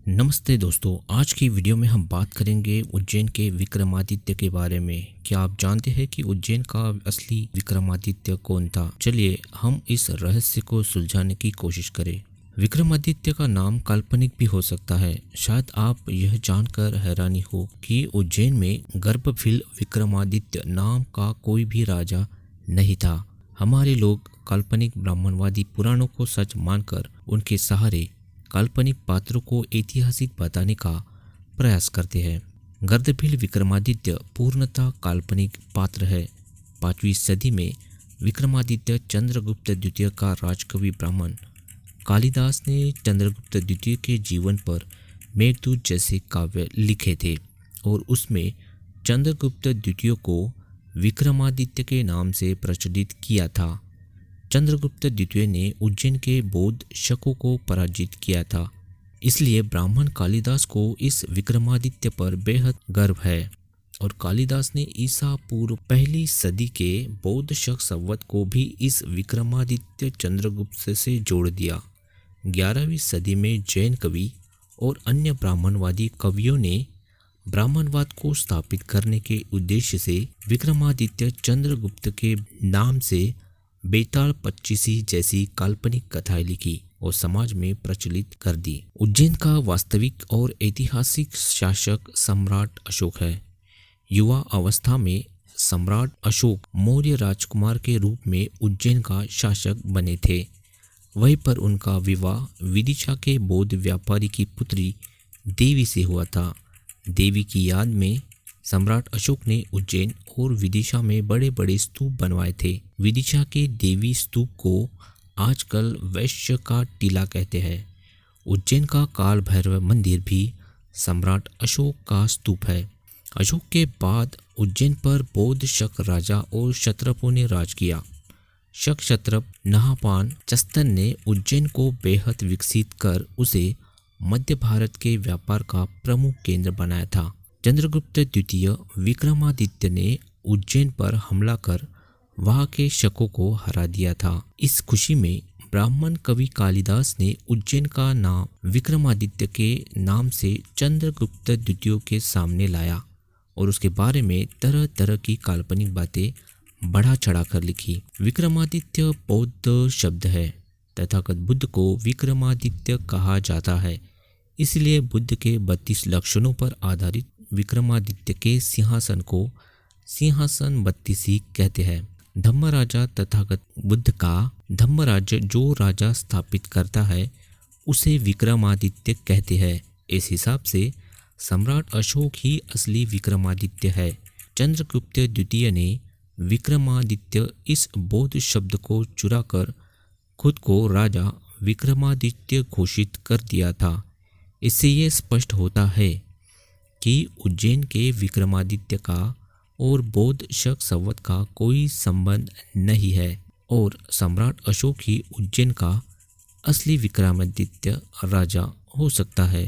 नमस्ते दोस्तों, आज की वीडियो में हम बात करेंगे उज्जैन के विक्रमादित्य के बारे में। क्या आप जानते हैं कि उज्जैन का असली विक्रमादित्य कौन था? चलिए हम इस रहस्य को सुलझाने की कोशिश करें। विक्रमादित्य का नाम काल्पनिक भी हो सकता है। शायद आप यह जानकर हैरानी हो कि उज्जैन में गर्भफिल विक्रमादित्य नाम का कोई भी राजा नहीं था। हमारे लोग काल्पनिक ब्राह्मणवादी पुराणों को सच मानकर उनके सहारे काल्पनिक पात्रों को ऐतिहासिक बताने का प्रयास करते हैं। गर्दभील विक्रमादित्य पूर्णतः काल्पनिक पात्र है। 5वीं सदी में विक्रमादित्य चंद्रगुप्त द्वितीय का राजकवि ब्राह्मण कालिदास ने चंद्रगुप्त द्वितीय के जीवन पर मेघदूत जैसे काव्य लिखे थे और उसमें चंद्रगुप्त द्वितीय को विक्रमादित्य के नाम से प्रचलित किया था। चंद्रगुप्त द्वितीय ने उज्जैन के बौद्ध शकों को पराजित किया था, इसलिए ब्राह्मण कालिदास को इस विक्रमादित्य पर बेहद गर्व है। और कालिदास ने ईसा पूर्व 1ली सदी के बौद्ध शक संवत को भी इस विक्रमादित्य चंद्रगुप्त से जोड़ दिया। 11वीं सदी में जैन कवि और अन्य ब्राह्मणवादी कवियों ने ब्राह्मणवाद को स्थापित करने के उद्देश्य से विक्रमादित्य चंद्रगुप्त के नाम से बेताल पच्चीसी जैसी काल्पनिक कथाएं लिखी और समाज में प्रचलित कर दी। उज्जैन का वास्तविक और ऐतिहासिक शासक सम्राट अशोक है। युवा अवस्था में सम्राट अशोक मौर्य राजकुमार के रूप में उज्जैन का शासक बने थे। वहीं पर उनका विवाह विदिशा के बौद्ध व्यापारी की पुत्री देवी से हुआ था। देवी की याद में सम्राट अशोक ने उज्जैन और विदिशा में बड़े बड़े स्तूप बनवाए थे। विदिशा के देवी स्तूप को आजकल वैश्य का टीला कहते हैं। उज्जैन का काल भैरव मंदिर भी सम्राट अशोक का स्तूप है। अशोक के बाद उज्जैन पर बौद्ध शक राजा और क्षत्रपों ने राज किया। शक क्षत्रप नहापान चस्तन ने उज्जैन को बेहद विकसित कर उसे मध्य भारत के व्यापार का प्रमुख केंद्र बनाया था। चंद्रगुप्त द्वितीय विक्रमादित्य ने उज्जैन पर हमला कर वहां के शकों को हरा दिया था। इस खुशी में ब्राह्मण कवि कालिदास ने उज्जैन का नाम विक्रमादित्य के नाम से चंद्रगुप्त द्वितीय के सामने लाया और उसके बारे में तरह तरह की काल्पनिक बातें बढ़ा चढ़ा कर लिखी। विक्रमादित्य बौद्ध शब्द है। तथागत बुद्ध को विक्रमादित्य कहा जाता है, इसलिए बुद्ध के 32 लक्षणों पर आधारित विक्रमादित्य के सिंहासन को सिंहासन 32 कहते हैं। धम्मराजा तथागत बुद्ध का धम्मराज्य जो राजा स्थापित करता है उसे विक्रमादित्य कहते हैं। इस हिसाब से सम्राट अशोक ही असली विक्रमादित्य है। चंद्रगुप्त द्वितीय ने विक्रमादित्य इस बौद्ध शब्द को चुराकर खुद को राजा विक्रमादित्य घोषित कर दिया था। इससे ये स्पष्ट होता है कि उज्जैन के विक्रमादित्य का और बौद्ध शक संवत का कोई संबंध नहीं है और सम्राट अशोक ही उज्जैन का असली विक्रमादित्य राजा हो सकता है।